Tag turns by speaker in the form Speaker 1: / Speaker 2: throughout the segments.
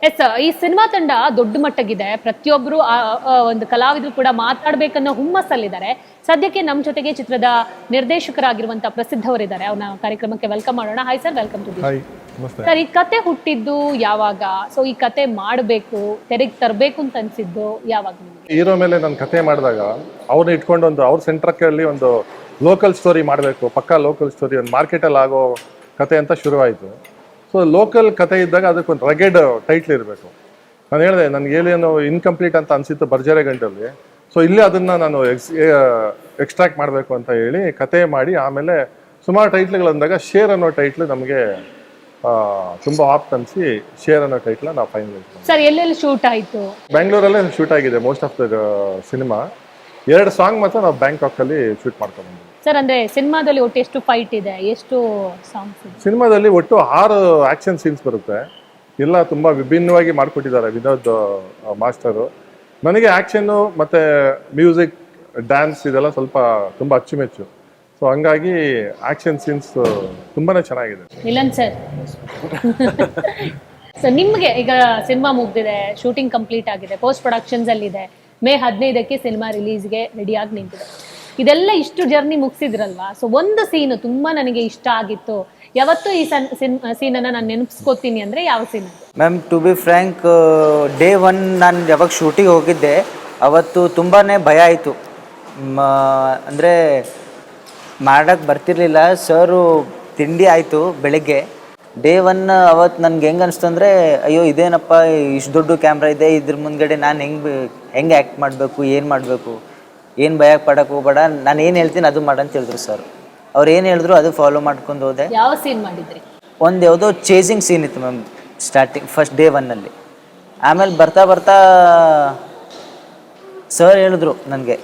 Speaker 1: S, ಈ cinema ತಂಡ ದೊಡ್ಡ ಮಟ್ಟಗಿದೆ. ಪ್ರತಿಯೊಬ್ಬರು ಒಂದು ಕಲಾವಿದರು ಕೂಡ ಮಾತಾಡ್ಬೇಕನ್ನೋ ಹುಮ್ಮಸ್ಸಲ್ಲಿದ್ದಾರೆ. ಸದ್ಯಕ್ಕೆ ನಮ್ಮ ಜೊತೆಗೆ ಚಿತ್ರದ ನಿರ್ದೇಶಕರಾಗಿರುವಂತಹ ಪ್ರಸಿದ್ಧವರಿದ್ದಾರೆ. ಅವ್ರನ್ನ ಕಾರ್ಯಕ್ರಮಕ್ಕೆ ವೆಲ್ಕಮ್ ಮಾಡೋಣ. Hi sir, welcome to sir. ಈ ಕತೆ ಹುಟ್ಟಿದ್ದು ಯಾವಾಗ? ಸೊ ಈ ಕತೆ ಮಾಡಬೇಕು, ತೆರೆಗೆ ತರಬೇಕು ಅಂತ ಅನ್ಸಿದ್ದು ಯಾವಾಗ ನಿಮಗೆ?
Speaker 2: ಹೀರೋ ಮೇಲೆ ನಾನು ಕತೆ ಮಾಡಿದಾಗ ಅವ್ರನ್ನ ಇಟ್ಕೊಂಡು ಅವ್ರ ಸೆಂಟ್ರಕ್ಕಲ್ಲಿ ಒಂದು ಲೋಕಲ್ ಸ್ಟೋರಿ ಮಾಡಬೇಕು, ಪಕ್ಕಾ ಲೋಕಲ್ ಸ್ಟೋರಿ, ಒಂದು ಮಾರ್ಕೆಟಲ್ಲಿ ಆಗೋ ಕತೆ ಅಂತ ಶುರುವಾಯಿತು. ಸೊ ಲೋಕಲ್ ಕತೆ ಇದ್ದಾಗ ಅದಕ್ಕೊಂದು ರಗೆಡ್ ಟೈಟ್ಲ್ ಇರಬೇಕು. ನಾನು ಹೇಳಿದೆ, ನನಗೆ ಏನೇನು ಇನ್ಕಂಪ್ಲೀಟ್ ಅಂತ ಅನಿಸಿತ್ತು ಬರ್ಜರೆ ಗಂಟಲ್ಲಿ. ಸೊ ಇಲ್ಲಿ ಅದನ್ನು ನಾನು ಎಕ್ಸ್ಟ್ರಾಕ್ಟ್ ಮಾಡಬೇಕು ಅಂತ ಹೇಳಿ ಕತೆ ಮಾಡಿ ಆಮೇಲೆ ಸುಮಾರು ಟೈಟ್ಲ್ಗಳು ಅಂದಾಗ ಶೇರ್ ಅನ್ನೋ ಟೈಟ್ಲ್ ನಮಗೆ ತುಂಬ ಆಪ್ಟ್ ಅನಿಸಿ ಶೇರ್ ಅನ್ನೋ ಟೈಟ್ಲ ನಾವು ಫೈನಲೈಸ್ ಮಾಡಿದ್ವಿ.
Speaker 1: ಸರ್, ಎಲ್ಲೆಲ್ಲಿ ಶೂಟ್ ಆಯಿತು?
Speaker 2: ಬ್ಯಾಂಗ್ಳೂರಲ್ಲೇ ಶೂಟ್ ಆಗಿದೆ most of the cinema. 2 song ಮಾತ್ರ ನಾವು ಬ್ಯಾಂಕಾಕಲ್ಲಿ ಶೂಟ್ ಮಾಡ್ಕೊಂಡು.
Speaker 1: ಸರ್, ಅಂದ್ರೆ ಸಿನಿಮಾದಲ್ಲಿ ಒಟ್ಟು ಎಷ್ಟು ಫೈಟ್ ಇದೆ, ಎಷ್ಟು ಸಾಂಗ್ಸ್ ಇದೆ?
Speaker 2: ಸಿನಿಮಾದಲ್ಲಿ ಒಟ್ಟು 6 ಆಕ್ಷನ್ ಸೀನ್ಸ್ ಬರುತ್ತೆ. ಎಲ್ಲ ತುಂಬ ವಿಭಿನ್ನವಾಗಿ ಮಾಡಿಕೊಟ್ಟಿದ್ದಾರೆ ವಿನೋದ್ ಮಾಸ್ಟರು. ನನಗೆ ಆ್ಯಕ್ಷನ್ನು ಮತ್ತು ಮ್ಯೂಸಿಕ್, ಡ್ಯಾನ್ಸ್ ಇದೆಲ್ಲ ಸ್ವಲ್ಪ ತುಂಬ ಅಚ್ಚುಮೆಚ್ಚು. ಸೊ ಹಂಗಾಗಿ ಆ್ಯಕ್ಷನ್ ಸೀನ್ಸ್ ತುಂಬಾ ಚೆನ್ನಾಗಿದೆ.
Speaker 1: ಮಿಲನ್ ಸರ್, ಸೊ ನಿಮಗೆ ಈಗ ಸಿನಿಮಾ ಮುಗ್ದಿದೆ, ಶೂಟಿಂಗ್ ಕಂಪ್ಲೀಟ್ ಆಗಿದೆ, ಪೋಸ್ಟ್ ಪ್ರೊಡಕ್ಷನ್ಸ್ ಅಲ್ಲಿ ಇದೆ, ಮೇ 15ಕ್ಕೆ ಸಿನಿಮಾ ರಿಲೀಸ್ಗೆ ರೆಡಿಯಾಗಿ ನಿಂತಿದೆ. ಇದೆಲ್ಲ ಇಷ್ಟು ಜರ್ನಿ ಮುಗಿಸಿದ್ರಲ್ವಾ? ಸೊ ಒಂದು ಸೀನು ತುಂಬಾ ನನಗೆ ಇಷ್ಟ ಆಗಿತ್ತು, ಯಾವತ್ತೂ ಈ ಸೀನನ್ನು ನಾನು ನೆನಪಿಸ್ಕೋತೀನಿ ಅಂದರೆ ಯಾವ scene?
Speaker 3: Ma'am, to be frank, day 1 ನಾನು ಯಾವಾಗ ಶೂಟಿಗೆ ಹೋಗಿದ್ದೆ ಅವತ್ತು ತುಂಬಾ ಭಯ ಆಯಿತು. ಅಂದರೆ ಮಾಡೋಕ್ಕೆ ಬರ್ತಿರ್ಲಿಲ್ಲ. ಸರು ತಿಂಡಿ ಆಯಿತು ಬೆಳಗ್ಗೆ. ಡೇ 1 ಅವತ್ತು ನನಗೆ ಹೆಂಗೆ ಅನಿಸ್ತು ಅಂದರೆ, ಅಯ್ಯೋ ಇದೇನಪ್ಪ ಇಷ್ಟು ದೊಡ್ಡ ಕ್ಯಾಮ್ರಾ ಇದೆ, ಇದ್ರ ಮುಂದ್ಗಡೆ ನಾನು ಹೆಂಗೆ ಆ್ಯಕ್ಟ್ ಮಾಡಬೇಕು, ಏನು ಮಾಡಬೇಕು, ಏನು ಭಯಕ್ಕೆ ಪಡಕ್ಕೆ ಹೋಗ್ಬೇಡ, ನಾನು ಏನು ಹೇಳ್ತೀನಿ ಅದು ಮಾಡಂತ ಹೇಳಿದ್ರು ಸರ್. ಅವ್ರು ಏನು ಹೇಳಿದ್ರು ಅದು ಫಾಲೋ ಮಾಡ್ಕೊಂಡು ಹೋದೆ.
Speaker 1: ಯಾವ ಸೀನ್ ಮಾಡಿದ್ರಿ?
Speaker 3: ಒಂದು ಯಾವುದೋ ಚೇಸಿಂಗ್ ಸೀನ್ ಇತ್ತು ಮ್ಯಾಮ್ ಸ್ಟಾರ್ಟಿಂಗ್ ಫಸ್ಟ್ ಡೇ 1ನಲ್ಲಿ. ಆಮೇಲೆ ಬರ್ತಾ ಬರ್ತಾ ಸರ್ ಹೇಳಿದ್ರು ನನಗೆ,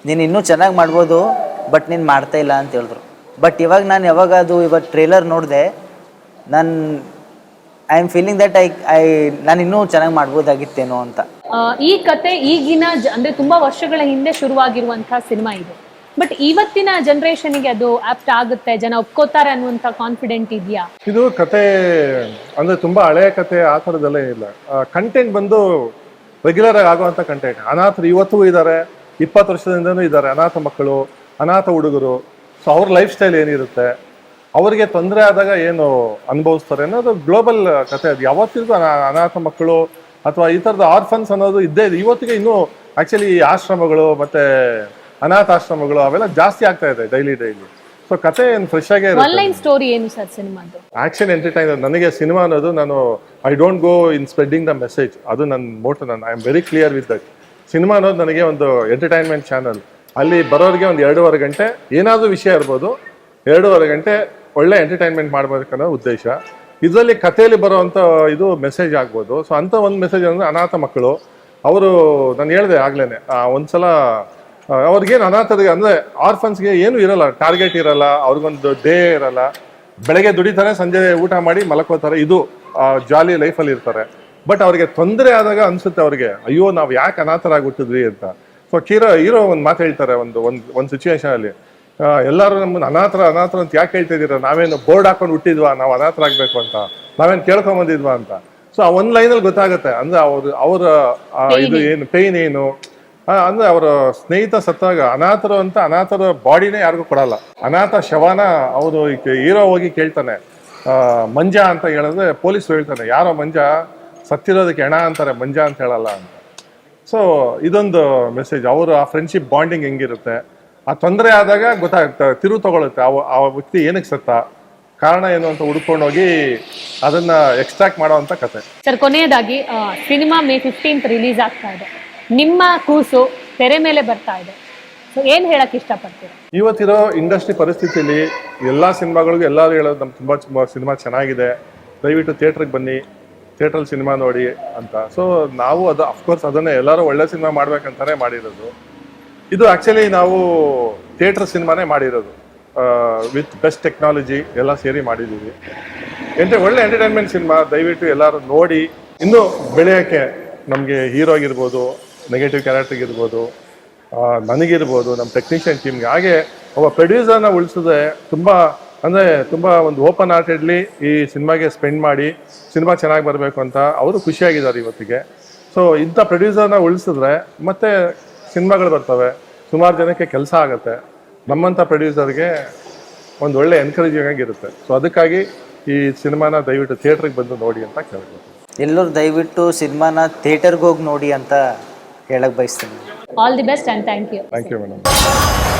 Speaker 3: ನೀನು ಇನ್ನೂ ಚೆನ್ನಾಗಿ ಮಾಡ್ಬೋದು, ಬಟ್ ನೀನು ಮಾಡ್ತಾ ಇಲ್ಲ ಅಂತ ಹೇಳಿದ್ರು. ಬಟ್ ಇವಾಗ ನಾನು ಯಾವಾಗ ಇವತ್ತು ಟ್ರೇಲರ್ ನೋಡಿದೆ, ಐ ಆಮ್ ಫೀಲಿಂಗ್ ದಟ್ ನಾನು ಇನ್ನೂ ಚೆನ್ನಾಗಿ ಮಾಡ್ಬೋದಾಗಿತ್ತೇನೋ ಅಂತ.
Speaker 1: ಈ ಕತೆ ಈಗಿನ ಅಂದ್ರೆ ತುಂಬಾ ವರ್ಷಗಳ ಹಿಂದೆ ಶುರುವಾಗಿರುವಂತಹ ಸಿನಿಮಾ ಇದು. ಬಟ್ ಇವತ್ತಿನ ಜನರೇಷನ್ಗೆ ಅದು ಆಪ್ಟ್ ಆಗುತ್ತೆ, ಜನ ಒಪ್ಕೋತಾರೆ ಅನ್ನುವಂಥ ಕಾನ್ಫಿಡೆಂಟ್ ಇದೆಯಾ?
Speaker 2: ಇದು ಕತೆ ಅಂದ್ರೆ ತುಂಬಾ ಹಳೆಯ ಕತೆ ಆ ಥರದ್ದೆಲ್ಲ ಇಲ್ಲ. ಕಂಟೆಂಟ್ ಬಂದು ರೆಗ್ಯುಲರ್ ಆಗಿ ಆಗುವಂಥ ಕಂಟೆಂಟ್. ಅನಾಥರು ಇವತ್ತಿಗೂ ಇದ್ದಾರೆ, 20 ವರ್ಷದಿಂದನೂ ಇದ್ದಾರೆ. ಅನಾಥ ಮಕ್ಕಳು, ಅನಾಥ ಹುಡುಗರು. ಸೊ ಅವ್ರ ಲೈಫ್ ಸ್ಟೈಲ್ ಏನಿರುತ್ತೆ, ಅವರಿಗೆ ತೊಂದರೆ ಆದಾಗ ಏನು ಅನುಭವಿಸ್ತಾರೆ ಅನ್ನೋದು ಗ್ಲೋಬಲ್ ಕತೆ. ಅದು ಯಾವತ್ತಿಗೂ ಅನಾಥ ಮಕ್ಕಳು ಅಥವಾ ಈ ಥರದ ಆರ್ಫನ್ಸ್ ಅನ್ನೋದು ಇದ್ದೇ ಇದೆ. ಇವತ್ತಿಗೆ ಇನ್ನೂ ಆ್ಯಕ್ಚುಲಿ ಆಶ್ರಮಗಳು ಮತ್ತು ಅನಾಥಾಶ್ರಮಗಳು ಅವೆಲ್ಲ ಜಾಸ್ತಿ ಆಗ್ತಾ ಇದೆ ಡೈಲಿ. ಸೊ ಕತೆ ಏನು ಫ್ರೆಶ್ ಆಗೇ
Speaker 1: ಆನ್ಲೈನ್ ಸ್ಟೋರಿ ಏನು ಸರ್ ಸಿನಿಮಾದು?
Speaker 2: Action entertainer. ನನಗೆ ಸಿನಿಮಾ ಅನ್ನೋದು I don't go in spreading the message. ಅದು ನನ್ನ motto. I am very clear with that. ಸಿನಿಮಾ ಅನ್ನೋದು ನನಗೆ ಒಂದು ಎಂಟರ್ಟೈನ್ಮೆಂಟ್ ಚಾನಲ್. ಅಲ್ಲಿ ಬರೋರಿಗೆ ಒಂದು 2.5 ಗಂಟೆ ಏನಾದರೂ ವಿಷಯ ಇರ್ಬೋದು, 2.5 ಗಂಟೆ ಒಳ್ಳೆ ಎಂಟರ್ಟೈನ್ಮೆಂಟ್ ಮಾಡಬೇಕನ್ನೋ ಉದ್ದೇಶ. ಇದರಲ್ಲಿ ಕಥೆಯಲ್ಲಿ ಬರೋವಂಥ ಇದು ಮೆಸೇಜ್ ಆಗ್ಬೋದು. ಸೊ ಅಂಥ ಒಂದು ಮೆಸೇಜ್ ಅಂದರೆ ಅನಾಥ ಮಕ್ಕಳು. ಅವರು ನಾನು ಹೇಳಿದೆ ಆಗ್ಲೇ, ಒಂದ್ಸಲ ಅವ್ರಿಗೇನು ಅನಾಥರಿಗೆ ಅಂದರೆ ಆರ್ಫನ್ಸ್ಗೆ ಏನು ಇರಲ್ಲ, ಟಾರ್ಗೆಟ್ ಇರಲ್ಲ, ಅವ್ರಿಗೊಂದು ಡೇ ಇರಲ್ಲ. ಬೆಳಗ್ಗೆ ದುಡಿತಾರೆ, ಸಂಜೆ ಊಟ ಮಾಡಿ ಮಲಕೋತಾರೆ, ಇದು ಜಾಲಿ ಲೈಫಲ್ಲಿ ಇರ್ತಾರೆ. ಬಟ್ ಅವ್ರಿಗೆ ತೊಂದರೆ ಆದಾಗ ಅನಿಸುತ್ತೆ ಅವ್ರಿಗೆ, ಅಯ್ಯೋ ನಾವು ಯಾಕೆ ಅನಾಥರಾಗ್ಬಿಟ್ಟಿದ್ವಿ ಅಂತ. ಸೊ ಹೀರೋ ಒಂದು ಮಾತು ಹೇಳ್ತಾರೆ ಒಂದು ಸಿಚುವೇಶನಲ್ಲಿ, ಎಲ್ಲರೂ ನಮ್ಮನ್ನು ಅನಾಥರ ಅಂತ ಯಾಕೆ ಹೇಳ್ತಿದ್ದೀರ, ನಾವೇನು ಬೋರ್ಡ್ ಹಾಕೊಂಡು ಹುಟ್ಟಿದ್ವಾ ನಾವು ಅನಾಥರಾಗಬೇಕು ಅಂತ, ನಾವೇನು ಕೇಳ್ಕೊಂಬಂದಿದ್ವಾ ಅಂತ. ಸೊ ಆ ಒಂದು ಲೈನಲ್ಲಿ ಗೊತ್ತಾಗುತ್ತೆ ಅಂದರೆ ಅವರ ಇದು ಏನು ಪೇಯ್ನ್ ಏನು ಅಂದರೆ ಅವರ ಸ್ನೇಹಿತ ಸತ್ತಾಗ ಅನಾಥರ ಬಾಡಿನೇ ಯಾರಿಗೂ ಕೊಡಲ್ಲ. ಅನಾಥ ಶವನ ಅವರು ಹೀರೋ ಹೋಗಿ ಕೇಳ್ತಾನೆ, ಮಂಜ ಅಂತ ಹೇಳಿದ್ರೆ ಪೊಲೀಸರು ಹೇಳ್ತಾನೆ, ಯಾರೋ ಮಂಜ ಸತ್ತಿರೋದಕ್ಕೆ ಹೆಣ ಅಂತಾರೆ, ಮಂಜ ಅಂತ ಹೇಳಲ್ಲ ಅಂತ. ಸೊ ಇದೊಂದು ಮೆಸೇಜ್. ಅವರು ಆ ಫ್ರೆಂಡ್ಶಿಪ್ ಬಾಂಡಿಂಗ್ ಹೆಂಗಿರುತ್ತೆ, ಆ ತೊಂದರೆ ಆದಾಗ ಗೊತ್ತಾಗುತ್ತೆ, ತಿರುವು ತಗೊಳುತ್ತೆ, ಆ ವ್ಯಕ್ತಿ ಏನಕ್ಕೆ ಸತ್ತ, ಕಾರಣ ಏನು ಅಂತ ಹುಡ್ಕೊಂಡೋಗಿ ಅದನ್ನ ಎಕ್ಸ್ಟ್ರಾಕ್ಟ್ ಮಾಡೋವಂಥ ಕತೆ.
Speaker 1: ಸರ್, ಕೊನೆಯದಾಗಿ ಸಿನಿಮಾ ಮೇ 15th ರಿಲೀಸ್ ಆಗ್ತಾ ಇದೆ. ನಿಮ್ಮ ಕೂಸು ತೆರೆ ಮೇಲೆ ಬರ್ತಾ ಇದೆ. ಸೊ ಏನು ಹೇಳಕ್ ಇಷ್ಟಪಡ್ತೀರಾ?
Speaker 2: ಇವತ್ತಿರೋ ಇಂಡಸ್ಟ್ರಿ ಪರಿಸ್ಥಿತಿಯಲ್ಲಿ ಎಲ್ಲ ಸಿನಿಮಾಗಳಿಗೂ ಎಲ್ಲರೂ ಹೇಳೋದು ನಮ್ಮ ತುಂಬ ಸಿನಿಮಾ ಚೆನ್ನಾಗಿದೆ, ದಯವಿಟ್ಟು ಥಿಯೇಟ್ರಿಗೆ ಬನ್ನಿ, ಥಿಯೇಟ್ರಲ್ಲಿ ಸಿನಿಮಾ ನೋಡಿ ಅಂತ. ಸೊ ನಾವು ಅದು ಅಫ್ಕೋರ್ಸ್ ಅದನ್ನೇ ಎಲ್ಲರೂ ಒಳ್ಳೆ ಸಿನಿಮಾ ಮಾಡ್ಬೇಕಂತಾನೆ ಮಾಡಿರೋದು. ಇದು ಆ್ಯಕ್ಚುಲಿ ನಾವು ಥಿಯೇಟ್ರ್ ಸಿನಿಮಾನೇ ಮಾಡಿರೋದು, ವಿತ್ ಬೆಸ್ಟ್ ಟೆಕ್ನಾಲಜಿ ಎಲ್ಲ ಸೇರಿ ಮಾಡಿದ್ದೀವಿ. ಒಳ್ಳೆ ಎಂಟರ್ಟೈನ್ಮೆಂಟ್ ಸಿನಿಮಾ, ದಯವಿಟ್ಟು ಎಲ್ಲರೂ ನೋಡಿ. ಇನ್ನೂ ಬೆಳೆಯೋಕ್ಕೆ ನಮಗೆ ಹೀರೋ ಆಗಿರ್ಬೋದು, ನೆಗೆಟಿವ್ ಕ್ಯಾರೆಕ್ಟರ್ ಇರ್ಬೋದು, ನನಗಿರ್ಬೋದು, ನಮ್ಮ ಟೆಕ್ನಿಷಿಯನ್ ಟೀಮ್ಗೆ, ಹಾಗೆ ಒಬ್ಬ ಪ್ರೊಡ್ಯೂಸರ್ನ ಉಳಿಸಿದ್ರೆ ತುಂಬ ಅಂದರೆ ತುಂಬ ಒಂದು ಓಪನ್ ಹಾರ್ಟೆಡ್ಲಿ ಈ ಸಿನಿಮಾಗೆ ಸ್ಪೆಂಡ್ ಮಾಡಿ ಸಿನಿಮಾ ಚೆನ್ನಾಗಿ ಬರಬೇಕು ಅಂತ ಅವರು ಖುಷಿಯಾಗಿದ್ದಾರೆ ಇವತ್ತಿಗೆ. ಸೊ ಇಂಥ ಪ್ರೊಡ್ಯೂಸರ್ನ ಉಳಿಸಿದ್ರೆ ಮತ್ತೆ ಸಿನಿಮಾಗಳು ಬರ್ತವೆ, ಸುಮಾರು ಜನಕ್ಕೆ ಕೆಲಸ ಆಗುತ್ತೆ, ನಮ್ಮಂಥ ಪ್ರೊಡ್ಯೂಸರ್ಗೆ ಒಂದು ಒಳ್ಳೆ ಎನ್ಕರೇಜಿಂಗ್ ಆಗಿರುತ್ತೆ. ಸೊ ಅದಕ್ಕಾಗಿ ಈ ಸಿನಿಮಾನ ದಯವಿಟ್ಟು ಥಿಯೇಟ್ರಿಗೆ ಬಂದು ನೋಡಿ ಅಂತ ಕೇಳ್ಬೋದು.
Speaker 3: ಎಲ್ಲರೂ ದಯವಿಟ್ಟು ಸಿನಿಮಾನ ಥಿಯೇಟರ್ಗೆ ಹೋಗಿ ನೋಡಿ ಅಂತ ಹೇಳಕ್ಕೆ ಬಯಸ್ತೀನಿ.
Speaker 1: All the best and thank you.
Speaker 2: Thank you madam.